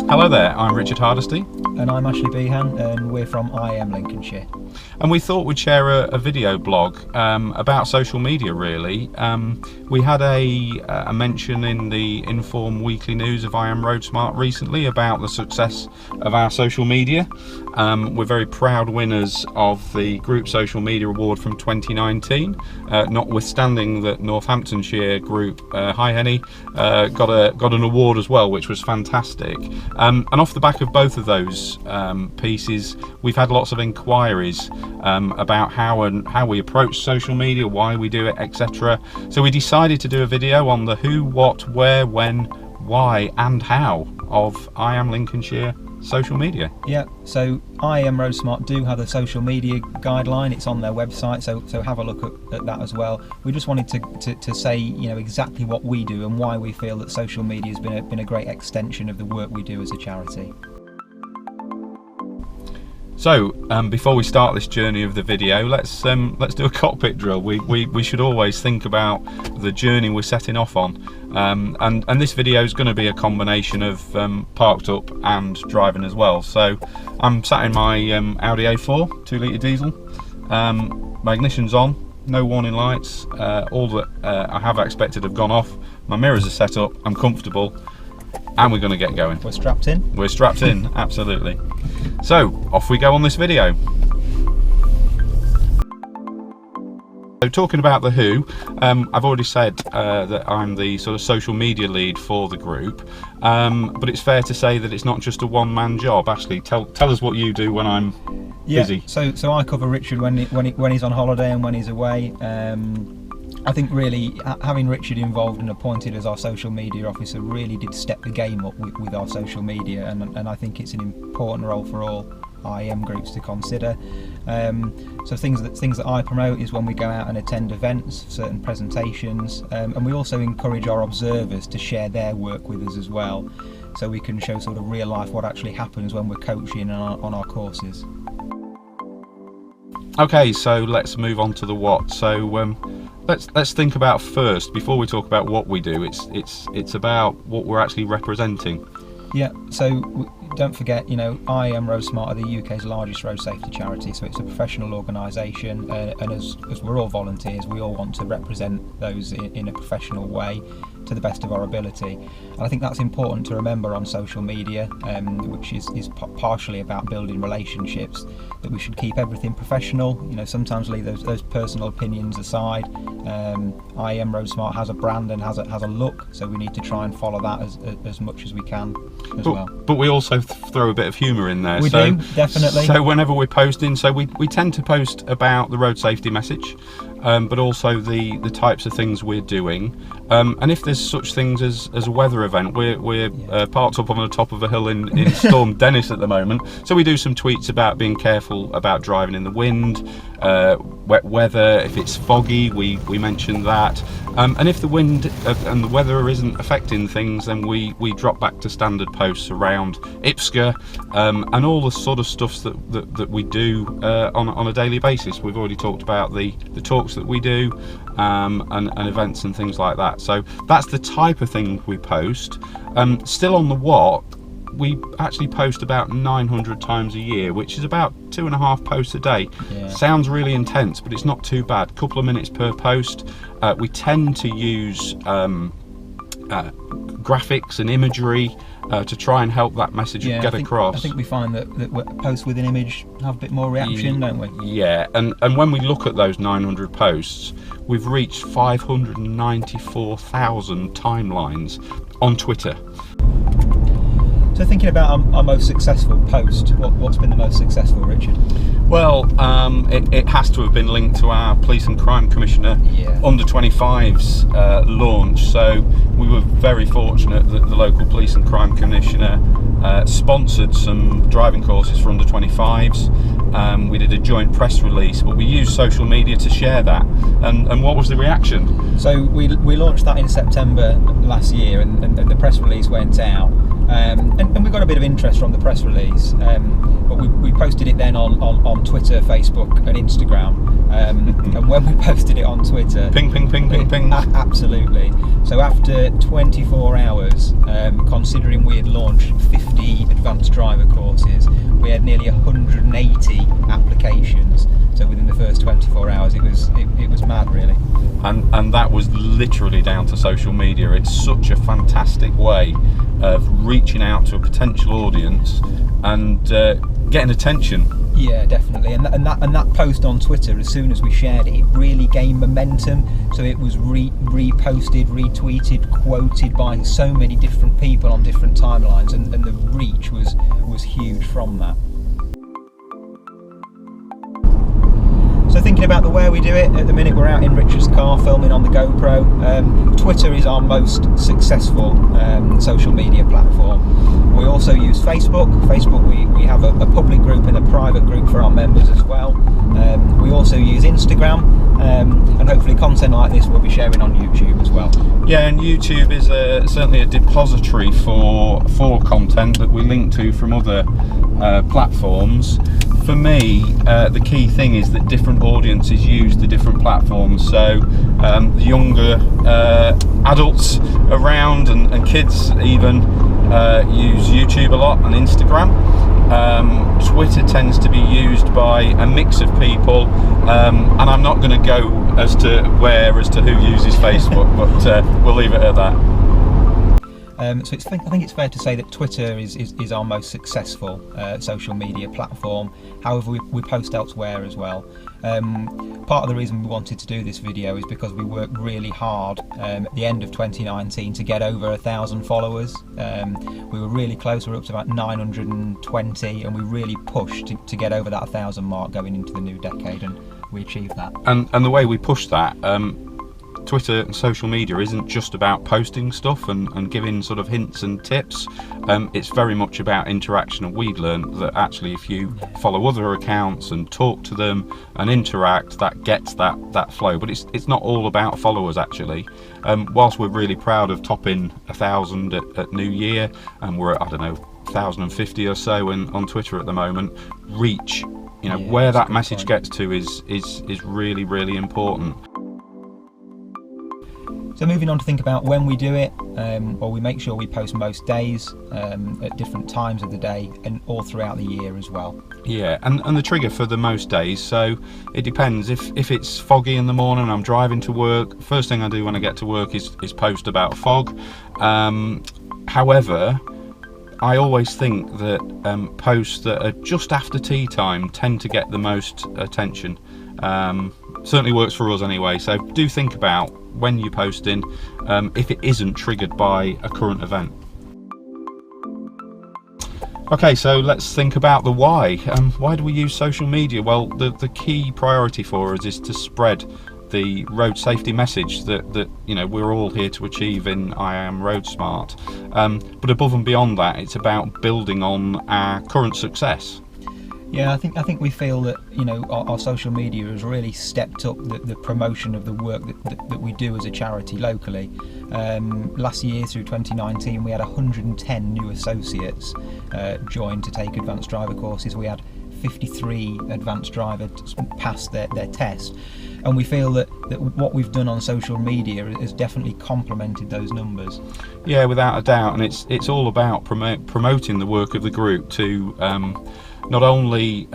Hello there, I'm Richard Hardesty. And I'm Ashley Behan, and we're from IAM Lincolnshire. And we thought we'd share a video blog about social media, really. We had a mention in the Inform Weekly News of IAM Road Smart recently about the success of our social media. We're very proud winners of the Group Social Media Award from 2019, notwithstanding that Northamptonshire Group, Hi Henny, got an award as well, which was fantastic. And off the back of both of those pieces, we've had lots of inquiries about how we approach social media, why we do it, etc. So we decided to do a video on the who, what, where, when, why and how of IAM Lincolnshire social media. Yeah, so IAM Road Smart do have a social media guideline. It's on their website, so have a look at that as well. We just wanted to say, you know, exactly what we do and why we feel that social media has been a great extension of the work we do as a charity. So before we start this journey of the video, let's do a cockpit drill. We should always think about the journey we're setting off on, and this video is going to be a combination of parked up and driving as well. So I'm sat in my Audi A4 2-litre diesel. My ignition's on, no warning lights. All that I have expected have gone off. My mirrors are set up. I'm comfortable. And we're going to get going. We're strapped in? We're strapped in, absolutely. So, off we go on this video. So, talking about the who, I've already said that I'm the sort of social media lead for the group, but it's fair to say that it's not just a one-man job. Ashley, tell us what you do when I'm busy. So I cover Richard when he's on holiday and when he's away. I think really having Richard involved and appointed as our social media officer really did step the game up with our social media, and I think it's an important role for all IAM groups to consider. So things that I promote is when we go out and attend events, certain presentations, and we also encourage our observers to share their work with us as well, so we can show sort of real life what actually happens when we're coaching on our courses. Okay, so let's move on to the what. So let's think about first, before we talk about what we do, it's about what we're actually representing. Yeah, so don't forget, you know, IAM Road Smart are the UK's largest road safety charity, so it's a professional organisation, and as we're all volunteers, we all want to represent those in a professional way to the best of our ability. And I think that's important to remember on social media, which is partially about building relationships, that we should keep everything professional. You know, sometimes leave those personal opinions aside. IAM Road Smart has a brand and has a look, so we need to try and follow that as much as we can as well. But we also throw a bit of humour in there. We do, definitely. So whenever we're posting, so we tend to post about the road safety message, but also the types of things we're doing. And if there's such things as a weather event, we're parked up on the top of a hill in Storm Dennis at the moment, so we do some tweets about being careful about driving in the wind, wet weather. If it's foggy, we mention that, and if the wind and the weather isn't affecting things, then we drop back to standard posts around IPSCA, and all the sort of stuff that we do on a daily basis. We've already talked about the talks that we do, and events and things like that. So that's the type of thing we post. Still on the what, we actually post about 900 times a year, which is about 2.5 posts a day. Yeah. Sounds really intense, but it's not too bad. A couple of minutes per post. We tend to use graphics and imagery to try and help that message get across. I think we find that posts with an image have a bit more reaction, don't we? Yeah, and when we look at those 900 posts, we've reached 594,000 timelines on Twitter. So thinking about our most successful post, what's been the most successful, Richard? Well, it has to have been linked to our Police and Crime Commissioner under 25's launch. So we were very fortunate that the local Police and Crime Commissioner sponsored some driving courses for under 25's. We did a joint press release, but we used social media to share that. And what was the reaction? So we launched that in September last year, and the press release went out. And we got a bit of interest from the press release, but we posted it then on on Twitter, Facebook and Instagram. And when we posted it on Twitter, ping, ping, ping, ping, ping. Absolutely. So after 24 hours, considering we had launched 50 advanced driver courses, we had nearly 180 applications. So within the first 24 hours, it was mad, really. And that was literally down to social media. It's such a fantastic way of reaching out to a potential audience and getting attention. Yeah, definitely. And that post on Twitter, as soon as we shared it, it really gained momentum. So it was reposted, retweeted, quoted by so many different people on different timelines, and the reach was huge from that. So thinking about the where we do it, at the minute we're out in Richard's car filming on the GoPro. Twitter is our most successful social media platform. We also use Facebook. We have a public group and a private group for our members as well. We also use Instagram, and hopefully content like this we'll be sharing on YouTube as well. Yeah, and YouTube is certainly a depository for content that we link to from other platforms. For me, the key thing is that different audiences use the different platforms. So the younger adults around and kids even use YouTube a lot and Instagram. Twitter tends to be used by a mix of people, and I'm not going to go as to who uses Facebook, but we'll leave it at that. So I think it's fair to say that Twitter is our most successful social media platform. However, we post elsewhere as well. Part of the reason we wanted to do this video is because we worked really hard at the end of 2019 to get over 1,000 followers. We were really close. We were up to about 920, and we really pushed to get over that 1,000 mark going into the new decade, and we achieved that. And the way we pushed that, Twitter and social media isn't just about posting stuff and giving sort of hints and tips. It's very much about interaction, and we've learned that actually if you follow other accounts and talk to them and interact, that gets that flow. But it's not all about followers actually. Whilst we're really proud of topping 1,000 at New Year, and we're at, I don't know, 1,050 or so on Twitter at the moment, reach, where that message gets to is really, really important. So moving on to think about when we do it, we make sure we post most days at different times of the day and all throughout the year as well. Yeah, and the trigger for the most days, so it depends. If it's foggy in the morning, I'm driving to work, first thing I do when I get to work is post about fog. However, I always think that posts that are just after tea time tend to get the most attention. Certainly works for us anyway, so do think about when you're posting, if it isn't triggered by a current event. Okay, so let's think about the why. Why do we use social media? Well, the key priority for us is to spread the road safety message that we're all here to achieve in IAM Road Smart. But above and beyond that, it's about building on our current success. Yeah, I think we feel that our social media has really stepped up the promotion of the work that we do as a charity locally. Last year through 2019 we had 110 new associates join to take advanced driver courses. We had 53 advanced drivers pass their test, and we feel that what we've done on social media has definitely complemented those numbers. Yeah, without a doubt, and it's all about promoting the work of the group to not only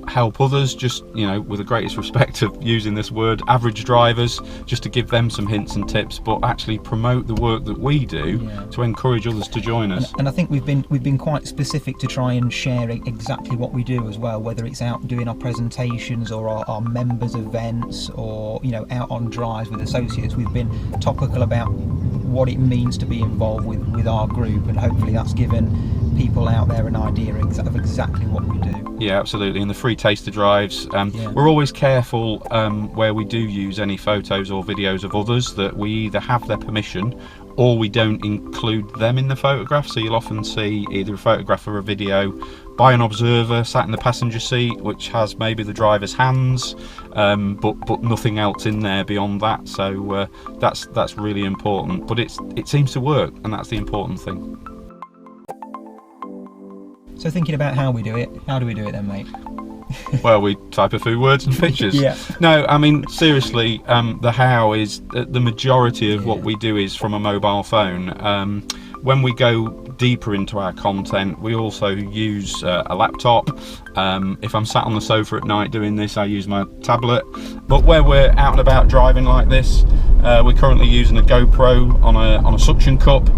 help others, just with the greatest respect of using this word, average drivers, just to give them some hints and tips, but actually promote the work that we do to encourage others to join us. And I think we've been quite specific to try and share exactly what we do as well, whether it's out doing our presentations or our members events, or out on drives with associates. We've been topical about what it means to be involved with our group, and hopefully that's given people out there an idea of exactly what we do. Yeah, absolutely. And the free taster drives, we're always careful where we do use any photos or videos of others that we either have their permission or we don't include them in the photograph. So you'll often see either a photograph or a video by an observer sat in the passenger seat, which has maybe the driver's hands, but nothing else in there beyond that. So that's really important. But it seems to work, and that's the important thing. So thinking about how we do it, how do we do it then, mate? Well, we type a few words and pictures. Yeah. No, I mean, seriously, the how is the majority of what we do is from a mobile phone. When we go deeper into our content, we also use a laptop. If I'm sat on the sofa at night doing this, I use my tablet. But where we're out and about driving like this, we're currently using a GoPro on a suction cup.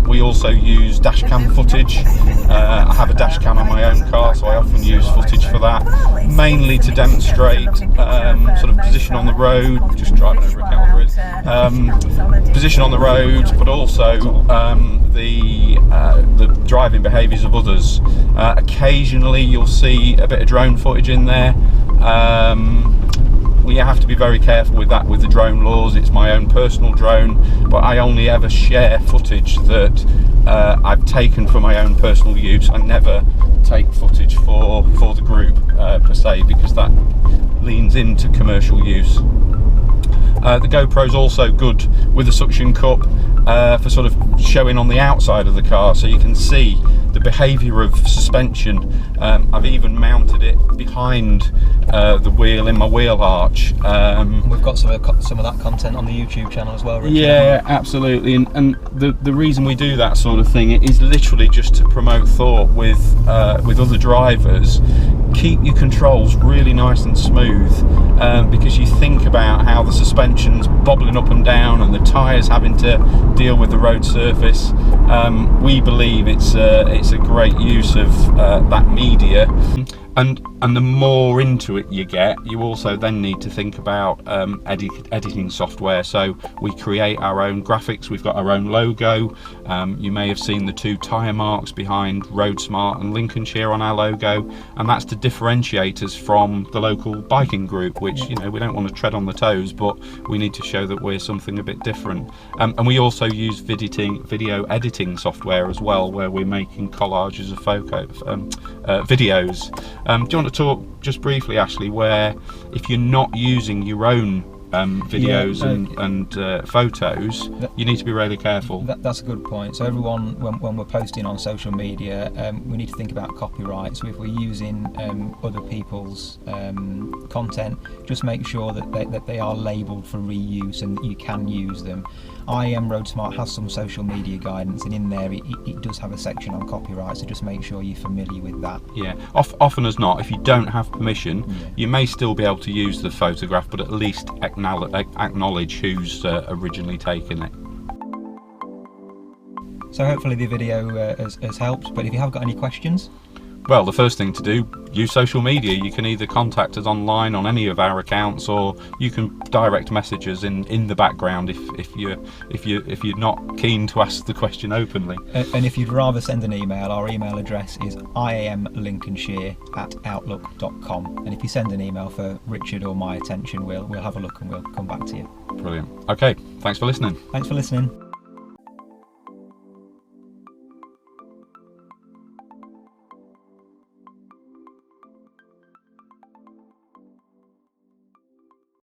We also use dash cam footage. I have a dash cam on my own car, so I often use footage for that, mainly to demonstrate sort of position on the road, just driving over a cattle grid, position on the road, but also the driving behaviours of others. Occasionally you'll see a bit of drone footage in there. We have to be very careful with that with the drone laws. It's my own personal drone, but I only ever share footage that I've taken for my own personal use. I never take footage for the group per se, because that leans into commercial use. The GoPro's also good with the suction cup for sort of showing on the outside of the car, so you can see the behaviour of suspension. I've even mounted it behind the wheel in my wheel arch. We've got some of that content on the YouTube channel as well, Richard. Yeah, absolutely. And the reason we do that sort of thing is literally just to promote thought with other drivers. Keep your controls really nice and smooth, because you think about how the suspension's bobbling up and down and the tyres having to deal with the road surface. We believe it's a great use of that media. And the more into it you get, you also then need to think about editing software. So we create our own graphics, we've got our own logo. You may have seen the 2 tyre marks behind Road Smart and Lincolnshire on our logo, and that's to differentiate us from the local biking group, which, you know, we don't want to tread on the toes, but we need to show that we're something a bit different. And we also use video editing software as well, where we're making collages of videos. Do you want to talk just briefly, Ashley, where if you're not using your own videos and photos, you need to be really careful. That's a good point. So everyone, when we're posting on social media, we need to think about copyright. So if we're using other people's content, just make sure that they are labelled for reuse and that you can use them. IAM Road Smart has some social media guidance, and in there it does have a section on copyright, so just make sure you're familiar with that. Yeah, often as not, if you don't have permission, you may still be able to use the photograph, but at least acknowledge who's originally taken it. So hopefully the video has helped, but if you have got any questions, well, the first thing to do, use social media. You can either contact us online on any of our accounts, or you can direct message us in the background if you're not keen to ask the question openly. And if you'd rather send an email, our email address is iamlincolnshire@outlook.com. And if you send an email for Richard or my attention, we'll have a look and we'll come back to you. Brilliant. Okay, thanks for listening. Thanks for listening.